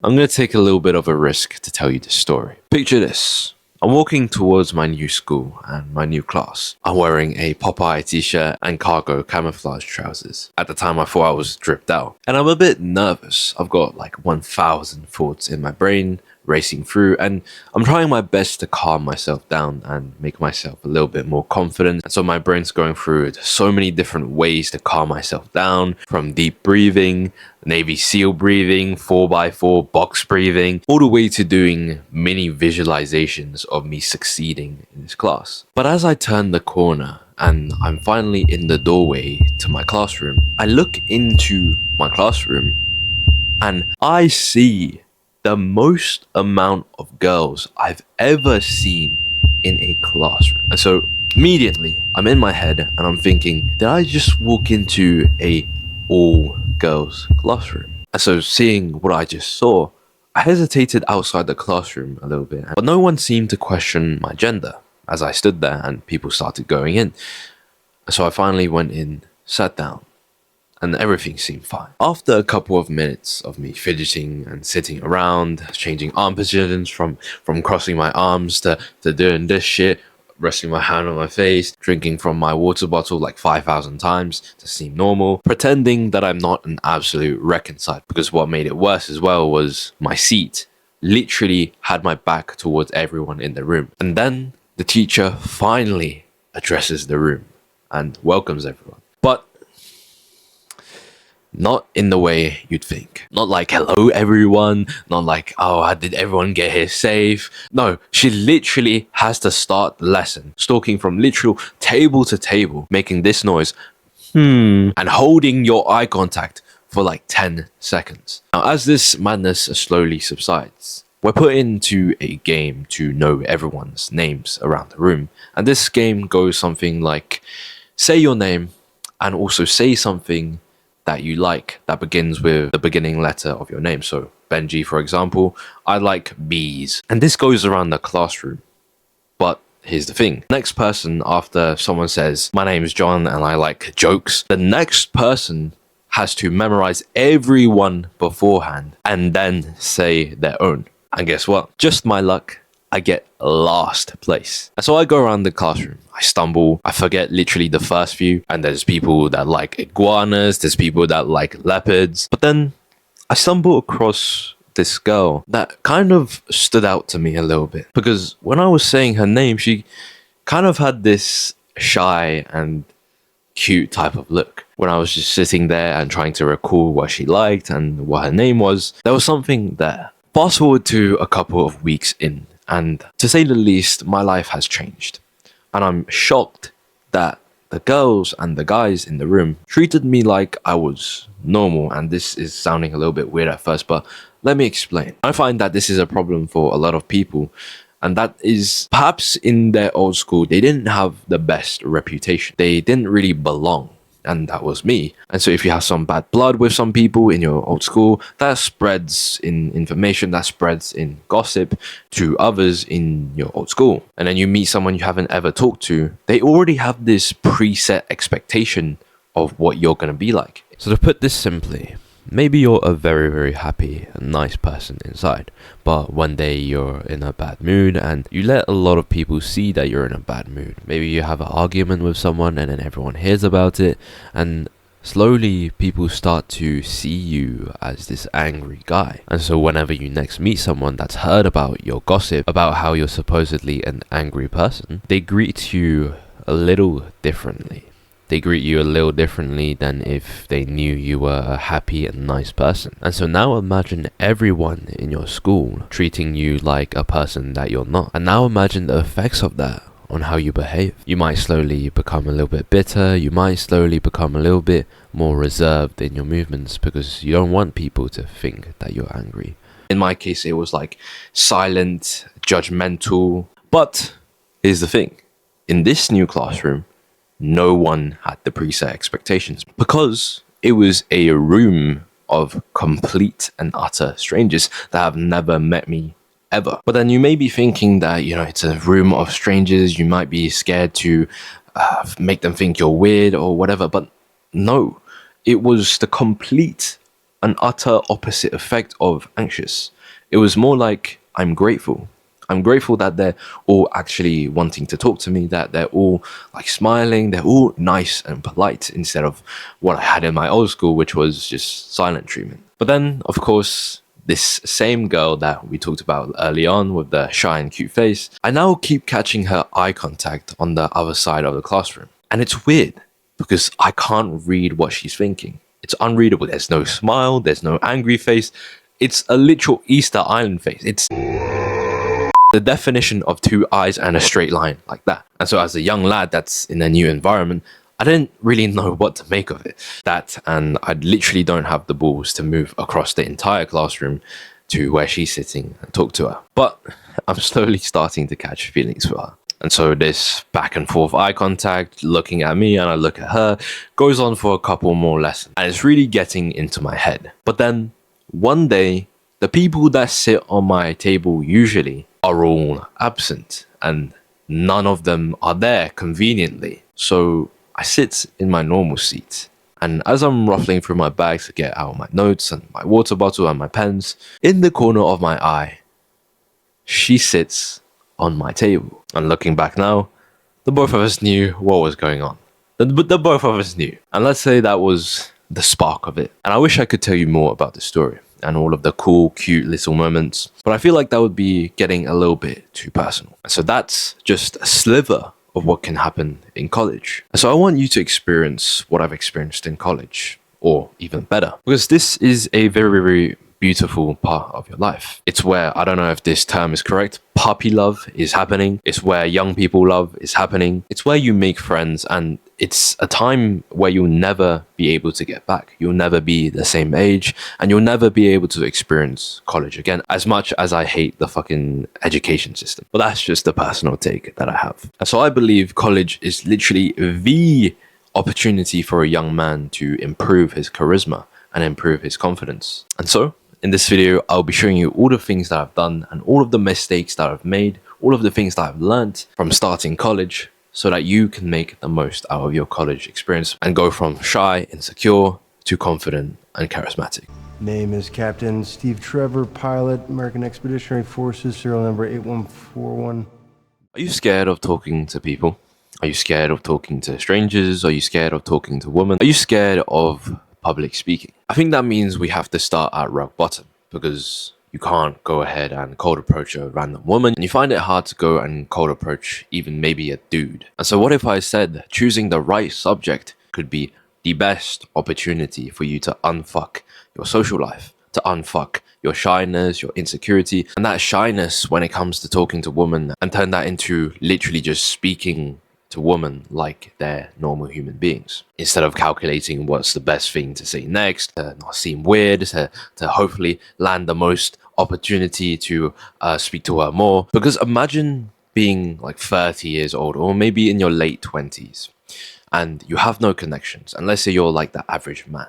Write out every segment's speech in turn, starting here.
I'm going to take a little bit of a risk to tell you this story. Picture this. I'm walking towards my new school and my new class. I'm wearing a Popeye t-shirt and cargo camouflage trousers. At the time I thought I was dripped out. And I'm a bit nervous. I've got like 1,000 thoughts in my brain racing through, and I'm trying my best to calm myself down and make myself a little bit more confident. And so my brain's going through so many different ways to calm myself down, from deep breathing, Navy SEAL breathing, 4x4 box breathing, all the way to doing mini visualizations of me succeeding in this class. But as I turn the corner and I'm finally in the doorway to my classroom, I look into my classroom and I see the most amount of girls I've ever seen in a classroom. And so immediately I'm in my head and I'm thinking, did I just walk into a all girls classroom? And so seeing what I just saw, I hesitated outside the classroom a little bit, but no one seemed to question my gender as I stood there and people started going in. So I finally went in, sat down, and everything seemed fine. After a couple of minutes of me fidgeting and sitting around, changing arm positions from crossing my arms to doing this shit, resting my hand on my face, drinking from my water bottle like 5,000 times to seem normal, pretending that I'm not an absolute wreck inside. Because what made it worse as well was my seat literally had my back towards everyone in the room. And then the teacher finally addresses the room and welcomes everyone. But not in the way you'd think. Not like, hello everyone. Not like, oh, did everyone get here safe? No, she literally has to start the lesson, stalking from literal table to table, making this noise, and holding your eye contact for like 10 seconds. Now, as this madness slowly subsides, we're put into a game to know everyone's names around the room. And this game goes something like, say your name and also say something that you like that begins with the beginning letter of your name. So Benji, for example, I like bees. And this goes around the classroom. But here's the thing. Next person, after someone says, my name is John and I like jokes, the next person has to memorize everyone beforehand and then say their own. And guess what? Just my luck, I get last place. And so I go around the classroom. I stumble. I forget literally the first few. And there's people that like iguanas. There's people that like leopards. But then I stumble across this girl that kind of stood out to me a little bit. Because when I was saying her name, she kind of had this shy and cute type of look. When I was just sitting there and trying to recall what she liked and what her name was, there was something there. Fast forward to a couple of weeks in. And to say the least, my life has changed. And I'm shocked that the girls and the guys in the room treated me like I was normal. And this is sounding a little bit weird at first, but let me explain. I find that this is a problem for a lot of people. And that is perhaps in their old school, they didn't have the best reputation. They didn't really belong. And that was me. And so if you have some bad blood with some people in your old school, that spreads in information, that spreads in gossip to others in your old school. And then you meet someone you haven't ever talked to, they already have this preset expectation of what you're going to be like. So to put this simply, maybe you're a very, very happy and nice person inside, but one day you're in a bad mood and you let a lot of people see that you're in a bad mood. Maybe you have an argument with someone and then everyone hears about it, and slowly people start to see you as this angry guy. And so whenever you next meet someone that's heard about your gossip, about how you're supposedly an angry person, they greet you a little differently. They greet you a little differently than if they knew you were a happy and nice person. And so now imagine everyone in your school treating you like a person that you're not. And now imagine the effects of that on how you behave. You might slowly become a little bit bitter. You might slowly become a little bit more reserved in your movements because you don't want people to think that you're angry. In my case, it was like silent, judgmental. But here's the thing. In this new classroom, no one had the preset expectations because it was a room of complete and utter strangers that have never met me ever. But then you may be thinking that, it's a room of strangers. You might be scared to make them think you're weird or whatever. But no, it was the complete an utter opposite effect of anxious. It was more like, I'm grateful. I'm grateful that they're all actually wanting to talk to me, that they're all like smiling, they're all nice and polite instead of what I had in my old school, which was just silent treatment. But then, of course, this same girl that we talked about early on with the shy and cute face, I now keep catching her eye contact on the other side of the classroom. And it's weird because I can't read what she's thinking. It's unreadable. There's no smile, there's no angry face. It's a literal Easter Island face. It's the definition of two eyes and a straight line like that. And so as a young lad that's in a new environment, I didn't really know what to make of it. That, and I literally don't have the balls to move across the entire classroom to where she's sitting and talk to her. But I'm slowly starting to catch feelings for her. And so this back and forth eye contact, looking at me and I look at her, goes on for a couple more lessons. And it's really getting into my head. But then one day, the people that sit on my table usually are all absent and none of them are there conveniently. So I sit in my normal seat, and as I'm ruffling through my bag to get out my notes and my water bottle and my pens, in the corner of my eye, she sits on my table. And looking back now, the both of us knew what was going on. The both of us knew. And let's say that was the spark of it. And I wish I could tell you more about the story and all of the cool, cute little moments, but I feel like that would be getting a little bit too personal. So that's just a sliver of what can happen in college. So I want you to experience what I've experienced in college, or even better, because this is a very, very beautiful part of your life. It's where, I don't know if this term is correct, puppy love is happening. It's where young people love is happening. It's where you make friends, and it's a time where you'll never be able to get back. You'll never be the same age, and you'll never be able to experience college again, as much as I hate the fucking education system. But that's just a personal take that I have. And so I believe college is literally the opportunity for a young man to improve his charisma and improve his confidence. And so in this video, I'll be showing you all the things that I've done and all of the mistakes that I've made, all of the things that I've learned from starting college, so that you can make the most out of your college experience and go from shy, insecure to confident and charismatic. Name is Captain Steve Trevor, pilot, American Expeditionary Forces, serial number 8141. Are you scared of talking to people? Are you scared of talking to strangers? Are you scared of talking to women? Are you scared of public speaking? I think that means we have to start at rock bottom, because you can't go ahead and cold approach a random woman, and you find it hard to go and cold approach even maybe a dude. And so what if I said choosing the right subject could be the best opportunity for you to unfuck your social life, to unfuck your shyness, your insecurity, and that shyness when it comes to talking to women, and turn that into literally just speaking to women like they're normal human beings, instead of calculating what's the best thing to say next, to not seem weird, to hopefully land the most opportunity to speak to her more. Because imagine being like 30 years old, or maybe in your late 20s, and you have no connections, and let's say you're like the average man.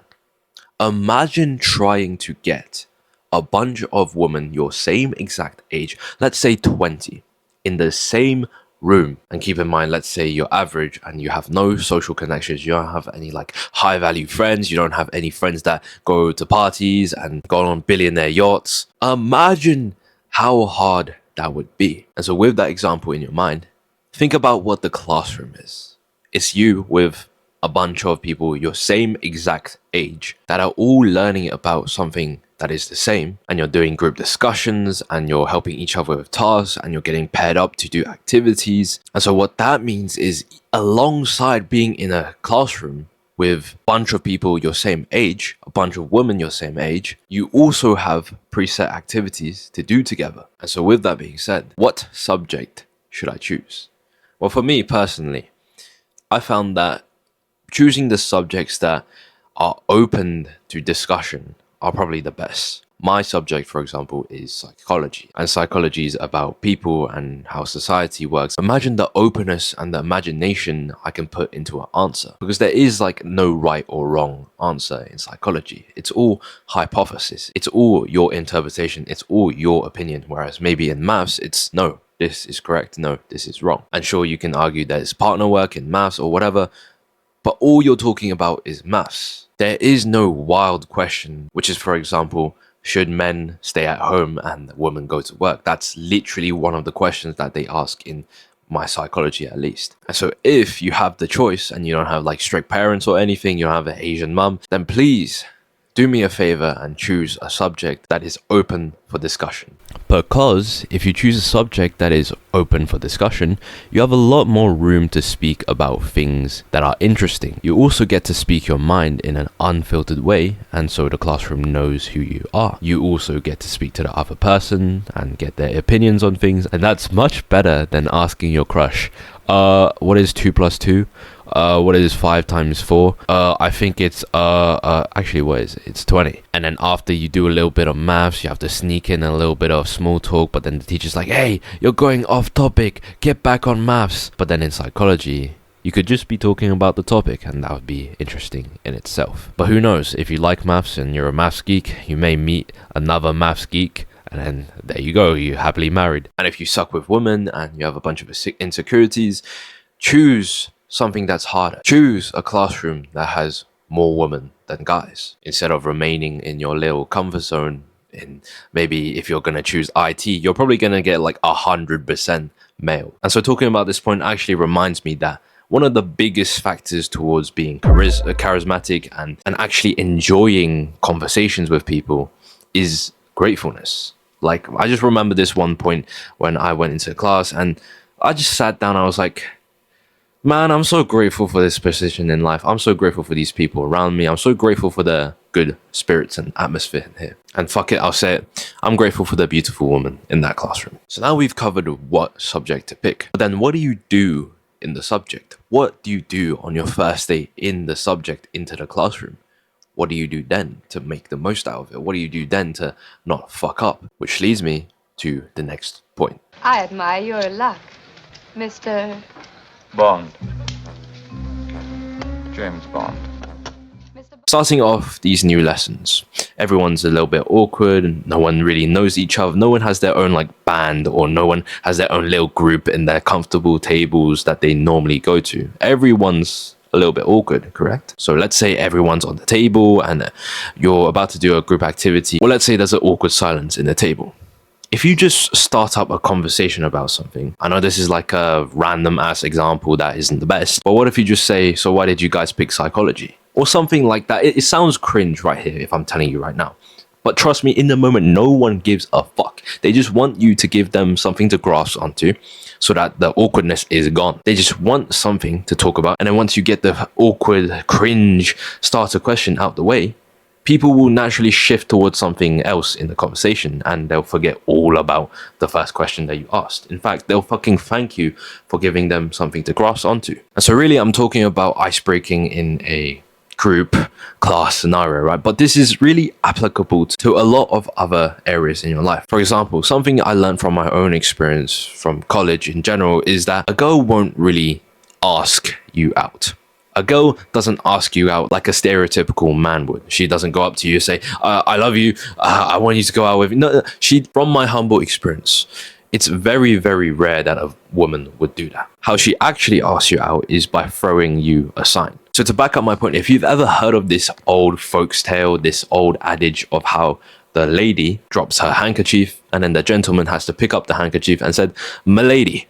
Imagine trying to get a bunch of women your same exact age, let's say 20, in the same room. And keep in mind, let's say you're average and you have no social connections, you don't have any like high value friends, you don't have any friends that go to parties and go on billionaire yachts. Imagine how hard that would be. And so with that example in your mind, think about what the classroom is. It's you with a bunch of people your same exact age that are all learning about something that is the same, and you're doing group discussions and you're helping each other with tasks and you're getting paired up to do activities. And so what that means is, alongside being in a classroom with a bunch of people your same age, a bunch of women your same age, you also have preset activities to do together. And so with that being said, what subject should I choose? Well, for me personally, I found that choosing the subjects that are open to discussion are probably the best. My subject, for example, is psychology, and psychology is about people and how society works. Imagine the openness and the imagination I can put into an answer, because there is like no right or wrong answer in psychology. It's all hypothesis. It's all your interpretation. It's all your opinion. Whereas maybe in maths, it's no, this is correct. No, this is wrong. And sure, you can argue that it's partner work in maths or whatever, but all you're talking about is maths. There is no wild question, which is, for example, should men stay at home and women go to work? That's literally one of the questions that they ask in my psychology, at least. And so if you have the choice and you don't have like strict parents or anything, you don't have an Asian mum, then please do me a favor and choose a subject that is open for discussion. Because if you choose a subject that is open for discussion, you have a lot more room to speak about things that are interesting. You also get to speak your mind in an unfiltered way, and so the classroom knows who you are. You also get to speak to the other person and get their opinions on things, and that's much better than asking your crush, what is 2 plus 2? What is 5 times 4? I think it's actually, what is it? It's 20. And then after you do a little bit of maths, you have to sneak in a little bit of small talk, but then the teacher's like, hey, you're going off topic, get back on maths. But then in psychology, you could just be talking about the topic, and that would be interesting in itself. But who knows, if you like maths and you're a maths geek, you may meet another maths geek, and then there you go, you're happily married. And if you suck with women and you have a bunch of insecurities, choose something that's harder. Choose a classroom that has more women than guys, instead of remaining in your little comfort zone. In maybe if you're going to choose IT, you're probably going to get like 100% male. And so talking about this point actually reminds me that one of the biggest factors towards being charismatic and actually enjoying conversations with people is gratefulness. Like, I just remember this one point when I went into class and I just sat down. I was like, man, I'm so grateful for this position in life. I'm so grateful for these people around me. I'm so grateful for the good spirits and atmosphere in here. And fuck it, I'll say it. I'm grateful for the beautiful woman in that classroom. So now we've covered what subject to pick. But then what do you do in the subject? What do you do on your first day in the subject into the classroom? What do you do then to make the most out of it? What do you do then to not fuck up? Which leads me to the next point. I admire your luck, Mr. Bond. James Bond. Starting off these new lessons, everyone's a little bit awkward and no one really knows each other. No one has their own like band, or no one has their own little group in their comfortable tables that they normally go to. Everyone's a little bit awkward, correct? So let's say everyone's on the table and you're about to do a group activity. Well, let's say there's an awkward silence in the table. If you just start up a conversation about something, I know this is like a random ass example that isn't the best, but what if you just say, so why did you guys pick psychology? Or something like that. It sounds cringe right here if I'm telling you right now. But trust me, in the moment, no one gives a fuck. They just want you to give them something to grasp onto so that the awkwardness is gone. They just want something to talk about. And then once you get the awkward, cringe starter question out the way, people will naturally shift towards something else in the conversation and they'll forget all about the first question that you asked. In fact, they'll fucking thank you for giving them something to grasp onto. And so really, I'm talking about ice breaking in a group class scenario, right? But this is really applicable to a lot of other areas in your life. For example, something I learned from my own experience from college in general is that a girl won't really ask you out. A girl doesn't ask you out like a stereotypical man would. She doesn't go up to you and say, I love you, I want you to go out with me. No, from my humble experience, it's very, very rare that a woman would do that. How she actually asks you out is by throwing you a sign. So to back up my point, if you've ever heard of this old folks tale, this old adage of how the lady drops her handkerchief and then the gentleman has to pick up the handkerchief and said, "M'lady,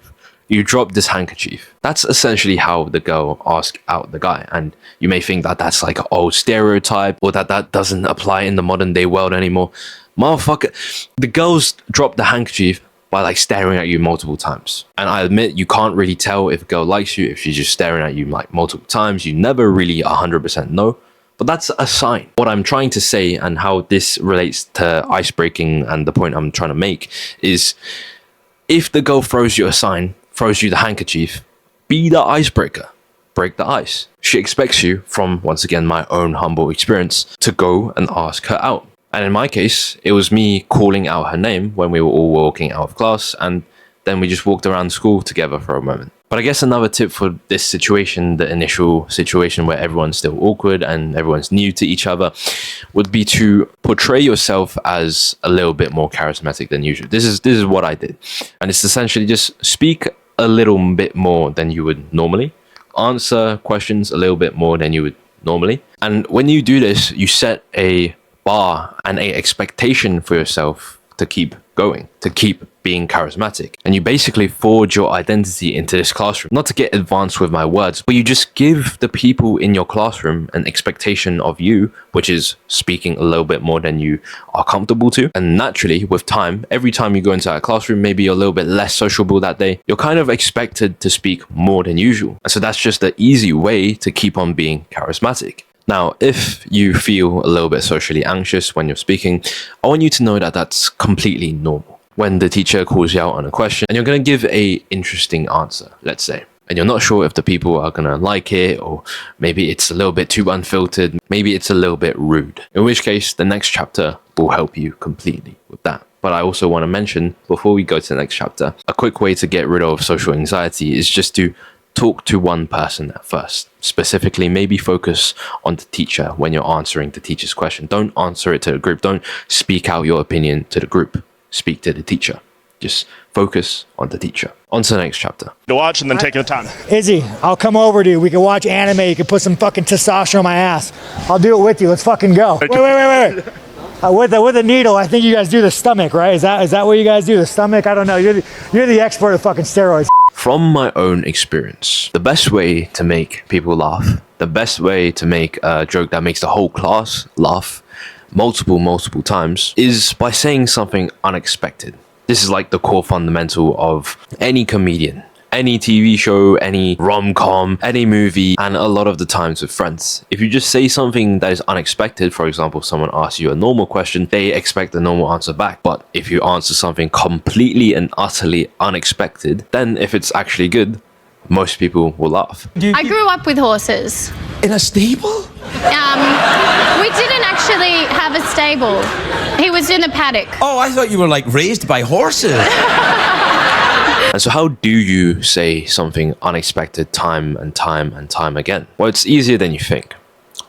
you dropped this handkerchief." That's essentially how the girl asks out the guy. And you may think that that's like an old stereotype or that doesn't apply in the modern day world anymore. Motherfucker, the girls drop the handkerchief by like staring at you multiple times. And I admit, you can't really tell if a girl likes you if she's just staring at you like multiple times. You never really 100% know. But that's a sign. What I'm trying to say and how this relates to ice breaking and the point I'm trying to make is, if the girl throws you a sign, throws you the handkerchief, be the icebreaker. Break the ice. She expects you, from once again my own humble experience, to go and ask her out. And in my case, it was me calling out her name when we were all walking out of class, and then we just walked around school together for a moment. But I guess another tip for this situation, the initial situation where everyone's still awkward and everyone's new to each other, would be to portray yourself as a little bit more charismatic than usual. This is what I did. And it's essentially just speak a little bit more than you would normally, answer questions a little bit more than you would normally. And when you do this, you set a bar and a expectation for yourself to keep going, to keep being charismatic. And you basically forge your identity into this classroom. Not to get advanced with my words, but you just give the people in your classroom an expectation of you, which is speaking a little bit more than you are comfortable to. And naturally, with time, every time you go into that classroom, maybe you're a little bit less sociable that day, you're kind of expected to speak more than usual. And so that's just the easy way to keep on being charismatic. Now, if you feel a little bit socially anxious when you're speaking, I want you to know that that's completely normal. When the teacher calls you out on a question and you're going to give a interesting answer, let's say, and you're not sure if the people are going to like it, or maybe it's a little bit too unfiltered, maybe it's a little bit rude, in which case the next chapter will help you completely with that. But I also want to mention, before we go to the next chapter, a quick way to get rid of social anxiety is just to talk to one person at first. Specifically, maybe focus on the teacher when you're answering the teacher's question. Don't answer it to the group. Don't speak out your opinion to the group. Speak to the teacher. Just focus on the teacher. On to the next chapter. To watch and then taking the time. Izzy, I'll come over to you. We can watch anime. You can put some fucking testosterone on my ass. I'll do it with you. Let's fucking go. Wait. With a needle, I think you guys do the stomach, right? Is that what you guys do? The stomach? I don't know. You're the expert of fucking steroids. From my own experience, the best way to make people laugh, the best way to make a joke that makes the whole class laugh multiple times is by saying something unexpected. This is like the core fundamental of any comedian, any TV show, any rom-com, any movie, and a lot of the times with friends. If you just say something that is unexpected, for example, someone asks you a normal question, they expect a normal answer back. But if you answer something completely and utterly unexpected, then if it's actually good, most people will laugh. I grew up with horses. In a stable? We didn't actually have a stable. He was in a paddock. Oh, I thought you were like raised by horses. And so how do you say something unexpected time and time again? Well, it's easier than you think,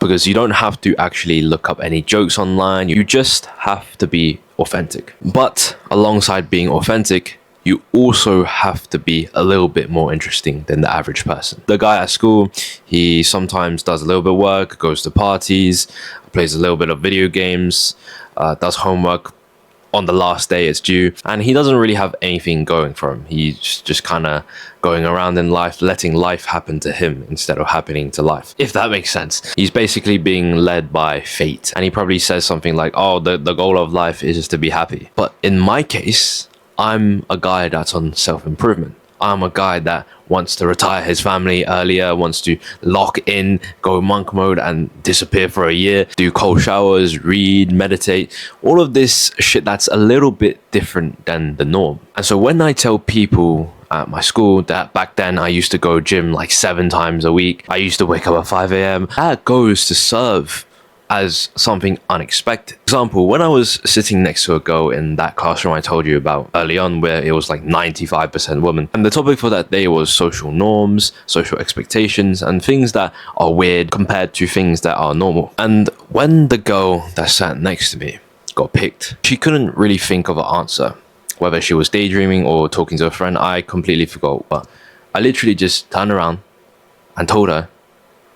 because you don't have to actually look up any jokes online. You just have to be authentic. But alongside being authentic, you also have to be a little bit more interesting than the average person. The guy at school, he sometimes does a little bit of work, goes to parties, plays a little bit of video games, does homework on the last day it's due, and he doesn't really have anything going for him. He's just kind of going around in life, letting life happen to him instead of happening to life, if that makes sense. He's basically being led by fate, and he probably says something like, oh, the goal of life is just to be happy. But in my case, I'm a guy that's on self-improvement. I'm a guy that wants to retire his family earlier, wants to lock in, go monk mode and disappear for a year, do cold showers, read, meditate, all of this shit that's a little bit different than the norm. And so when I tell people at my school that back then I used to go gym like 7 times a week, I used to wake up at 5 a.m., that goes to serve as something unexpected. For example, when I was sitting next to a girl in that classroom I told you about early on, where it was like 95% women, and the topic for that day was social norms, social expectations, and things that are weird compared to things that are normal. And when the girl that sat next to me got picked, she couldn't really think of an answer. Whether she was daydreaming or talking to a friend, I completely forgot. But I literally just turned around and told her,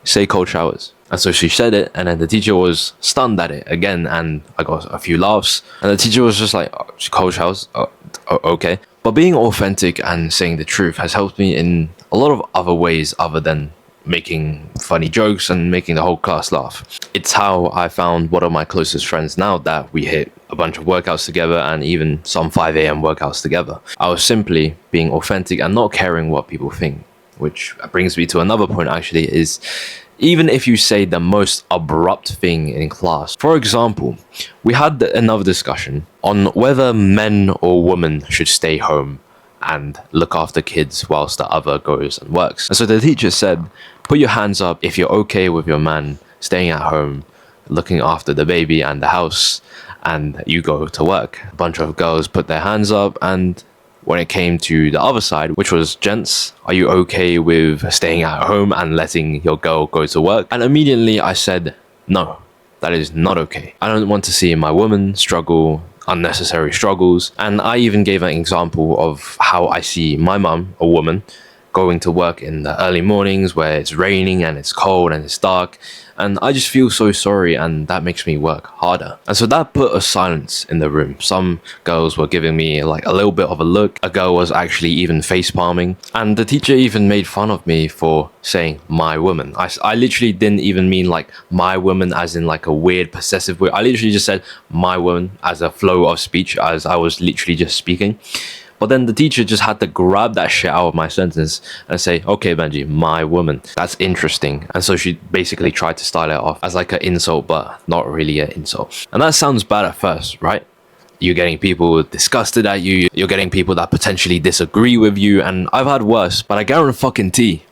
say cold showers. And so she said it, and then the teacher was stunned at it again, and I got a few laughs, and the teacher was just like, oh, cold showers? Oh, okay. But being authentic and saying the truth has helped me in a lot of other ways other than making funny jokes and making the whole class laugh. It's how I found one of my closest friends now, that we hit a bunch of workouts together and even some 5 a.m. workouts together. I was simply being authentic and not caring what people think, which brings me to another point actually, is even if you say the most abrupt thing in class. For example, we had another discussion on whether men or women should stay home and look after kids whilst the other goes and works. And so the teacher said, put your hands up if you're okay with your man staying at home, looking after the baby and the house, and you go to work. A bunch of girls put their hands up, and when it came to the other side, which was gents, are you okay with staying at home and letting your girl go to work? And immediately I said, no, that is not okay. I don't want to see my woman struggle unnecessary struggles. And I even gave an example of how I see my mum, a woman, going to work in the early mornings where it's raining and it's cold and it's dark, and I just feel so sorry, and that makes me work harder. And so that put a silence in the room. Some girls were giving me like a little bit of a look. A girl was actually even face palming, and the teacher even made fun of me for saying my woman. I literally didn't even mean like my woman as in like a weird possessive way. I literally just said my woman as a flow of speech, as I was literally just speaking. But then the teacher just had to grab that shit out of my sentence and say, okay, Benji, my woman. That's interesting. And so she basically tried to style it off as like an insult, but not really an insult. And that sounds bad at first, right? You're getting people disgusted at you. You're getting people that potentially disagree with you. And I've had worse, but I guarantee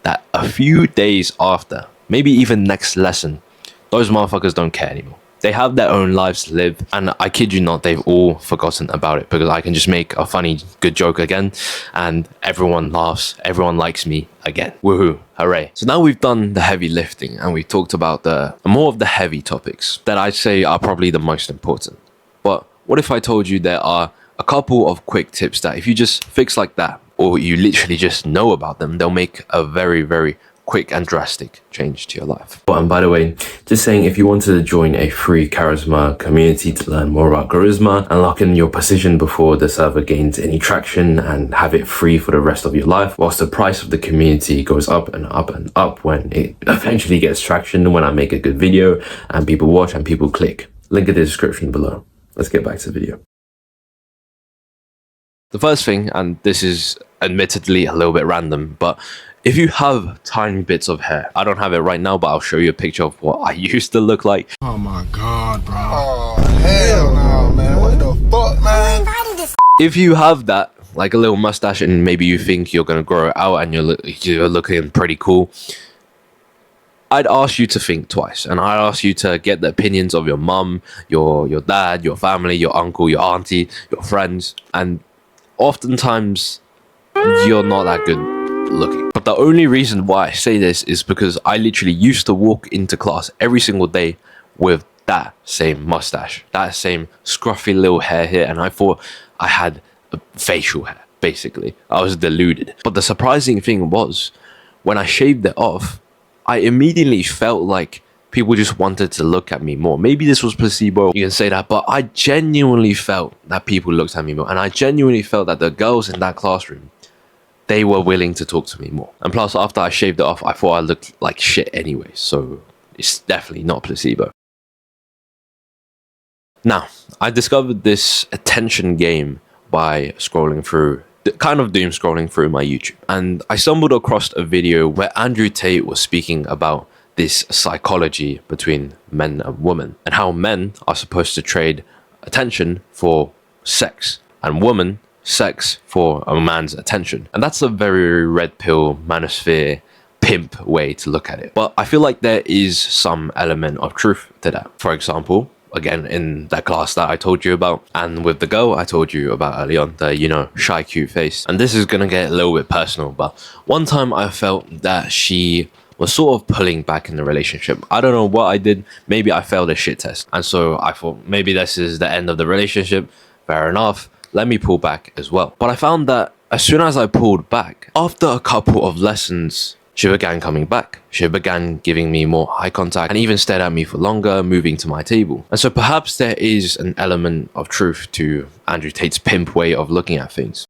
that a few days after, maybe even next lesson, those motherfuckers don't care anymore. They have their own lives to live, and I kid you not, they've all forgotten about it, because I can just make a funny, good joke again, and everyone laughs, everyone likes me again. Woohoo, hooray. So now we've done the heavy lifting, and we've talked about the more of the heavy topics that I'd say are probably the most important. But what if I told you there are a couple of quick tips that if you just fix like that, or you literally just know about them, they'll make a very, very quick and drastic change to your life. Oh, and by the way, just saying, if you wanted to join a free charisma community to learn more about charisma and lock in your position before the server gains any traction and have it free for the rest of your life, whilst the price of the community goes up and up and up when it eventually gets traction, when I make a good video and people watch and people click. Link in the description below. Let's get back to the video. The first thing, and this is admittedly a little bit random, but if you have tiny bits of hair, I don't have it right now, but I'll show you a picture of what I used to look like. Oh my God, bro. Oh, hell no, man. What the fuck, man? If you have that, like a little mustache, and maybe you think you're going to grow it out and you're looking pretty cool, I'd ask you to think twice, and I'd ask you to get the opinions of your mum, your dad, your family, your uncle, your auntie, your friends, and oftentimes you're not that good looking. But the only reason why I say this is because I literally used to walk into class every single day with that same mustache, that same scruffy little hair here, and I thought I had facial hair, basically. I was deluded. But the surprising thing was, when I shaved it off, I immediately felt like people just wanted to look at me more. Maybe this was placebo, you can say that, but I genuinely felt that people looked at me more, and I genuinely felt that the girls in that classroom, they were willing to talk to me more. And plus, after I shaved it off, I thought I looked like shit anyway, so it's definitely not placebo. Now, I discovered this attention game by scrolling through, kind of doom scrolling through my YouTube. And I stumbled across a video where Andrew Tate was speaking about this psychology between men and women, and how men are supposed to trade attention for sex, and women sex for a man's attention. And that's a very red pill, manosphere, pimp way to look at it. But I feel like there is some element of truth to that. For example, again, in that class that I told you about, and with the girl I told you about early on, the, you know, shy, cute face. And this is gonna get a little bit personal, but one time I felt that she was sort of pulling back in the relationship. I don't know what I did. Maybe I failed a shit test. And so I thought, maybe this is the end of the relationship. Fair enough. Let me pull back as well. But I found that as soon as I pulled back, after a couple of lessons, she began coming back. She began giving me more eye contact and even stared at me for longer, moving to my table. And so perhaps there is an element of truth to Andrew Tate's pimp way of looking at things.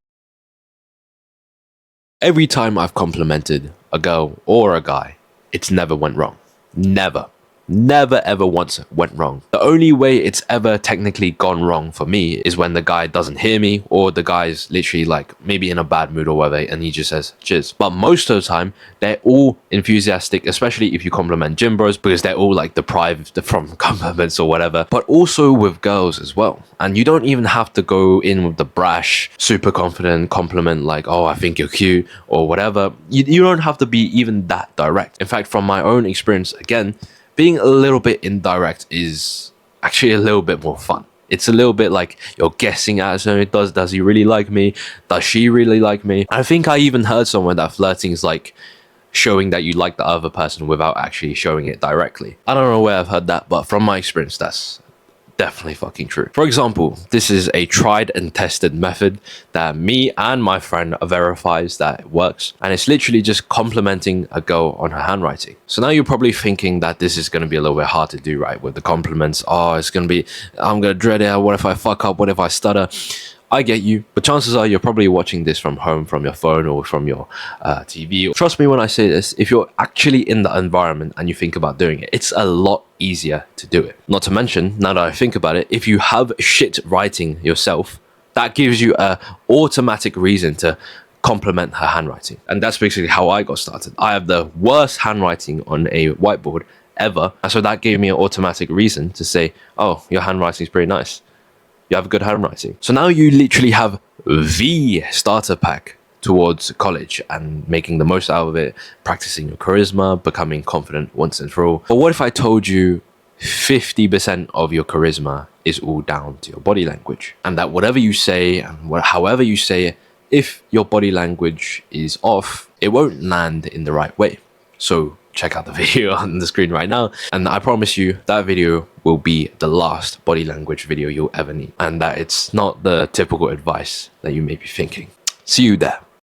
Every time I've complimented a girl or a guy, it's never went wrong. Never. Never ever once went wrong. The only way it's ever technically gone wrong for me is when the guy doesn't hear me, or the guy's literally like maybe in a bad mood or whatever, and he just says cheers. But most of the time, they're all enthusiastic, especially if you compliment gym bros, because they're all like deprived from compliments or whatever. But also with girls as well. And you don't even have to go in with the brash, super confident compliment like, oh, I think you're cute or whatever. You don't have to be even that direct. In fact, from my own experience, again, being a little bit indirect is actually a little bit more fun. It's a little bit like you're guessing at something. Does he really like me? Does she really like me? I think I even heard somewhere that flirting is like showing that you like the other person without actually showing it directly. I don't know where I've heard that, but from my experience, that's definitely fucking true. For example, this is a tried and tested method that me and my friend verifies that it works, and it's literally just complimenting a girl on her handwriting. So now you're probably thinking that this is going to be a little bit hard to do, right? With the compliments, oh, it's going to be, I'm going to dread it. What if I fuck up? What if I stutter? I get you, but chances are you're probably watching this from home, from your phone or from your TV. Trust me when I say this, if you're actually in the environment and you think about doing it, it's a lot easier to do it. Not to mention, now that I think about it, if you have shit writing yourself, that gives you a automatic reason to compliment her handwriting. And that's basically how I got started. I have the worst handwriting on a whiteboard ever. And so that gave me an automatic reason to say, oh, your handwriting is pretty nice. You have good handwriting. So now you literally have the starter pack towards college and making the most out of it, practicing your charisma, becoming confident once and for all. But what if I told you 50% of your charisma is all down to your body language, and that whatever you say and however you say it, if your body language is off, it won't land in the right way. So check out the video on the screen right now, and I promise you that video will be the last body language video you'll ever need, and that it's not the typical advice that you may be thinking. See you there.